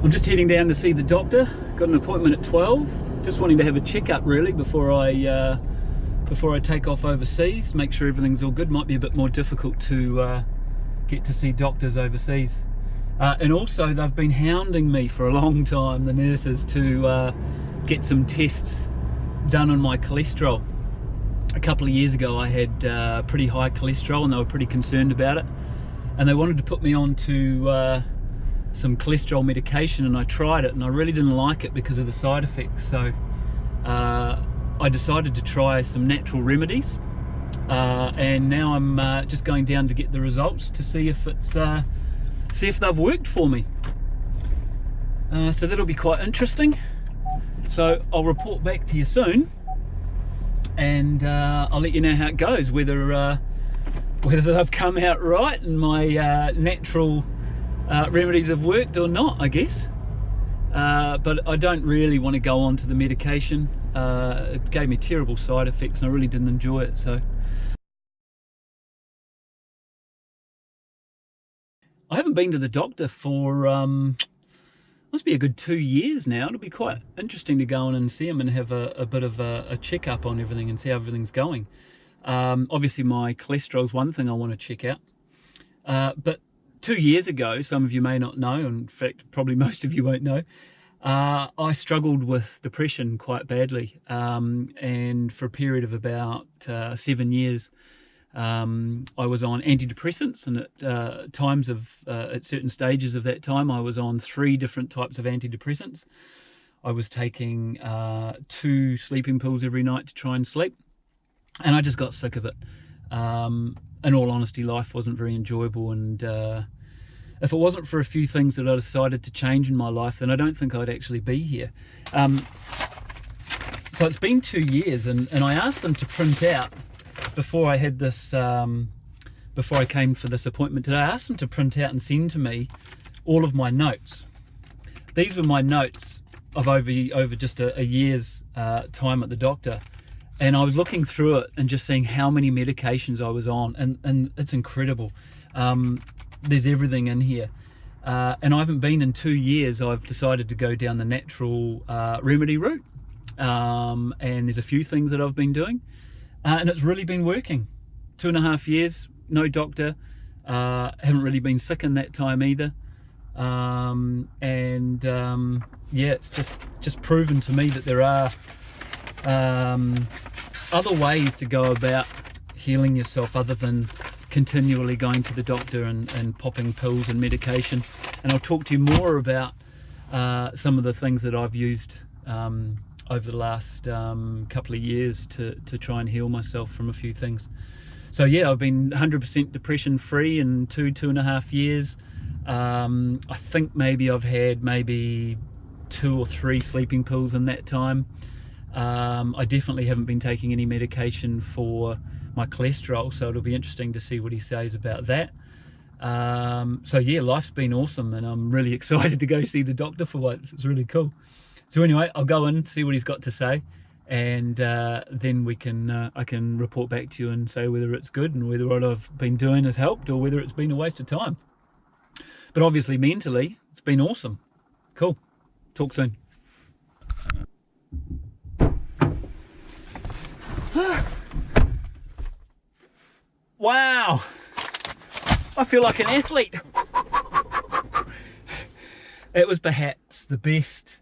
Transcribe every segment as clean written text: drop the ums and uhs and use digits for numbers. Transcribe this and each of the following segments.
I'm just heading down to see the doctor. Got an appointment at 12. Just wanting to have a checkup really before I take off overseas. Make sure everything's all good. Might be a bit more difficult to get to see doctors overseas. And also they've been hounding me for a long time, the nurses, to get some tests done on my cholesterol. A couple of years ago I had pretty high cholesterol and they were pretty concerned about it. And they wanted to put me on to some cholesterol medication, and I tried it and I really didn't like it because of the side effects. So I decided to try some natural remedies, and now I'm just going down to get the results to see if they've worked for me. So that'll be quite interesting. So I'll report back to you soon, and I'll let you know how it goes, whether they've come out right and my natural remedies have worked or not, I guess. But I don't really want to go on to the medication. It gave me terrible side effects and I really didn't enjoy it. So I haven't been to the doctor for must be a good 2 years now. It'll be quite interesting to go in and see him and have a bit of a check-up on everything and see how everything's going. Obviously my cholesterol is one thing I want to check out, but 2 years ago, some of you may not know, in fact probably most of you won't know, I struggled with depression quite badly, and for a period of about 7 years I was on antidepressants, and at certain stages of that time I was on 3 different types of antidepressants. I was taking 2 sleeping pills every night to try and sleep, and I just got sick of it. In all honesty, life wasn't very enjoyable, and if it wasn't for a few things that I decided to change in my life, then I don't think I'd actually be here. So it's been 2 years, and I asked them to print out, before I had this, before I came for this appointment today, I asked them to print out and send to me all of my notes. These were my notes of over just a year's time at the doctor. And I was looking through it and just seeing how many medications I was on, and it's incredible. There's everything in here. And I haven't been in 2 years. I've decided to go down the natural remedy route. And there's a few things that I've been doing. And it's really been working. 2.5 years, no doctor. Haven't really been sick in that time either. Yeah, it's just proven to me that there are other ways to go about healing yourself other than continually going to the doctor and popping pills and medication. And I'll talk to you more about some of the things that I've used over the last couple of years to try and heal myself from a few things. So yeah, I've been 100% depression free in 2.5 years. I think maybe I've had 2 or 3 sleeping pills in that time. I definitely haven't been taking any medication for my cholesterol, so it'll be interesting to see what he says about that. So yeah, life's been awesome, and I'm really excited to go see the doctor for once. It's really cool. So anyway, I'll go in, see what he's got to say, and then I can report back to you and say whether it's good and whether what I've been doing has helped or whether it's been a waste of time. But obviously mentally, it's been awesome. Cool. Talk soon. Wow, I feel like an athlete. It was perhaps the best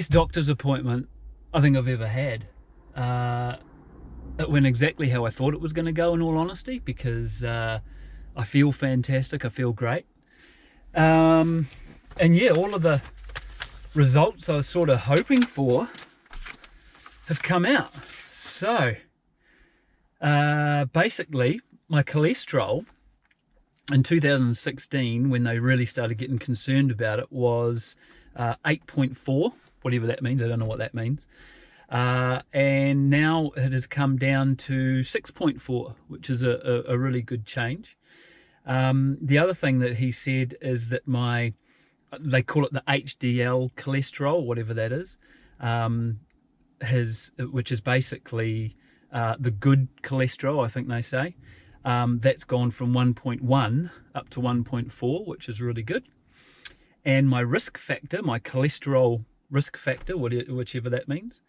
doctor's appointment I think I've ever had. It went exactly how I thought it was going to go, in all honesty, because I feel fantastic, I feel great. And yeah, all of the results I was sort of hoping for have come out. So basically my cholesterol in 2016, when they really started getting concerned about it, was 8.4, whatever that means. I don't know what that means. And now it has come down to 6.4, which is a really good change. The other thing that he said is that they call it the HDL cholesterol, whatever that is, which is basically the good cholesterol, I think they say. That's gone from 1.1 up to 1.4, which is really good. and my risk factor, my cholesterol risk factor, whichever that means,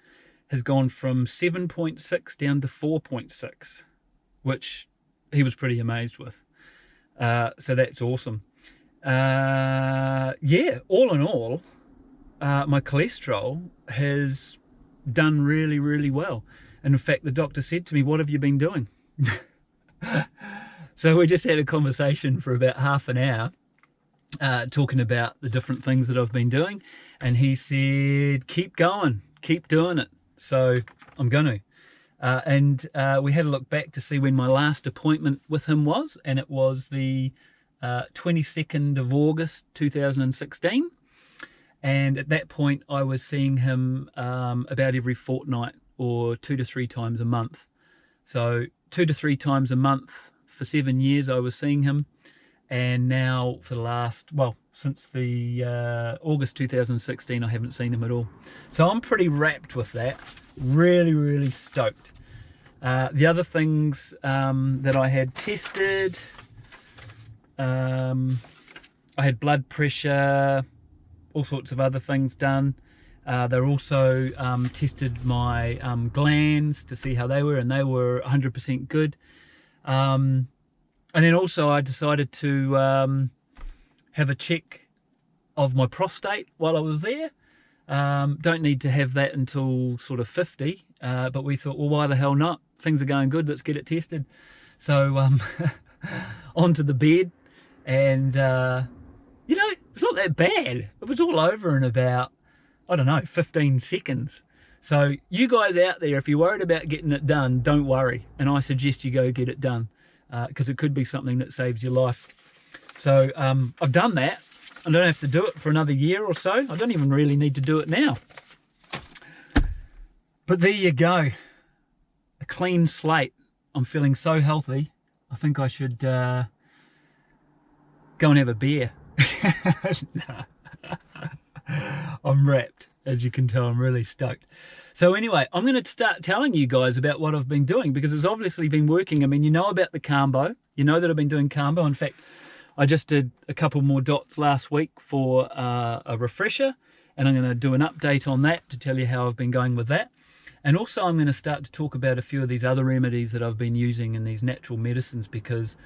has gone from 7.6 down to 4.6, which he was pretty amazed with. So that's awesome. Yeah, all in all, my cholesterol has done really, really well. And in fact, the doctor said to me, "What have you been doing?" So we just had a conversation for about half an hour, talking about the different things that I've been doing. And he said, "Keep going, keep doing it." So I'm going to. And we had a look back to see when my last appointment with him was, and it was the 22nd of August 2016. And at that point I was seeing him about every fortnight or 2 to 3 times a month. So 2 to 3 times a month for 7 years I was seeing him. And now for the last, well, since the August 2016, I haven't seen him at all. So I'm pretty wrapped with that. Really, really stoked. The other things that I had tested, I had blood pressure, all sorts of other things done. They also tested my glands to see how they were, and they were 100% good. And then also I decided to have a check of my prostate while I was there. Don't need to have that until sort of 50, but we thought, well, why the hell not? Things are going good, let's get it tested. So onto the bed, and you know, it's not that bad. It was all over in about, I don't know, 15 seconds. So you guys out there, if you're worried about getting it done, don't worry, and I suggest you go get it done, because it could be something that saves your life. So I've done that. I don't have to do it for another year or so. I don't even really need to do it now. But there you go. A clean slate. I'm feeling so healthy. I think I should go and have a beer. Nah. I'm wrapped. As you can tell, I'm really stoked. So anyway, I'm going to start telling you guys about what I've been doing, because it's obviously been working. I mean, you know about the Carbo. You know that I've been doing Carbo. In fact, I just did a couple more dots last week for a refresher, and I'm going to do an update on that to tell you how I've been going with that. And also I'm going to start to talk about a few of these other remedies that I've been using in these natural medicines, because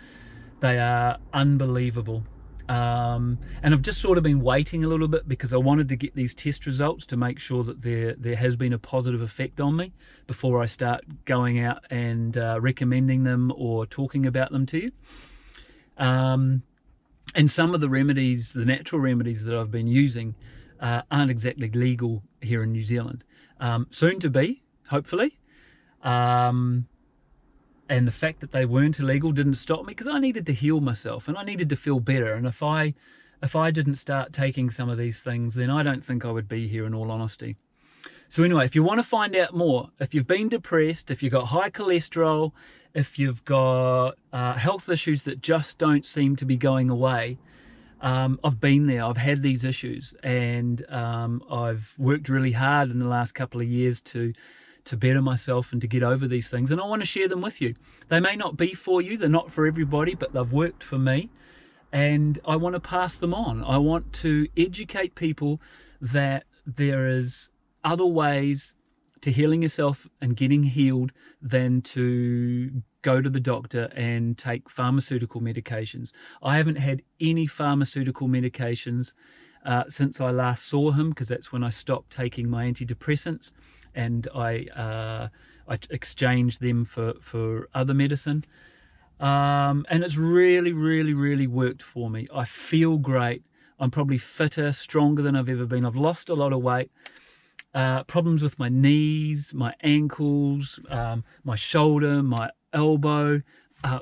they are unbelievable. And I've just sort of been waiting a little bit because I wanted to get these test results to make sure that there has been a positive effect on me before I start going out and recommending them or talking about them to you. And some of the remedies, the natural remedies that I've been using, aren't exactly legal here in New Zealand. Soon to be, hopefully. And the fact that they weren't illegal didn't stop me, because I needed to heal myself and I needed to feel better. And if I didn't start taking some of these things, then I don't think I would be here, in all honesty. So anyway, if you want to find out more, if you've been depressed, if you've got high cholesterol, if you've got health issues that just don't seem to be going away, I've been there. I've had these issues, and I've worked really hard in the last couple of years to better myself and to get over these things, and I want to share them with you. They may not be for you, they're not for everybody, but they've worked for me, and I want to pass them on. I want to educate people that there is other ways to healing yourself and getting healed than to go to the doctor and take pharmaceutical medications. I haven't had any pharmaceutical medications since I last saw him, because that's when I stopped taking my antidepressants, and I exchanged them for other medicine. And it's really, really, really worked for me. I feel great. I'm probably fitter, stronger than I've ever been. I've lost a lot of weight. Problems with my knees, my ankles, my shoulder, my elbow,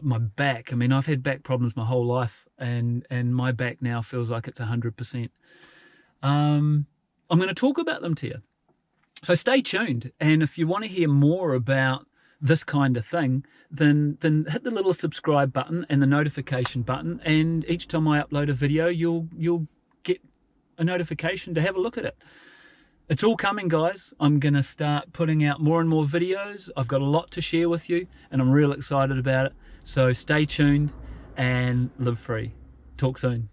my back. I mean, I've had back problems my whole life, and my back now feels like it's 100%. I'm going to talk about them to you. So stay tuned, and if you want to hear more about this kind of thing, then hit the little subscribe button and the notification button, and each time I upload a video, you'll get a notification to have a look at it. It's all coming, guys. I'm going to start putting out more and more videos. I've got a lot to share with you, and I'm real excited about it. So stay tuned and live free. Talk soon.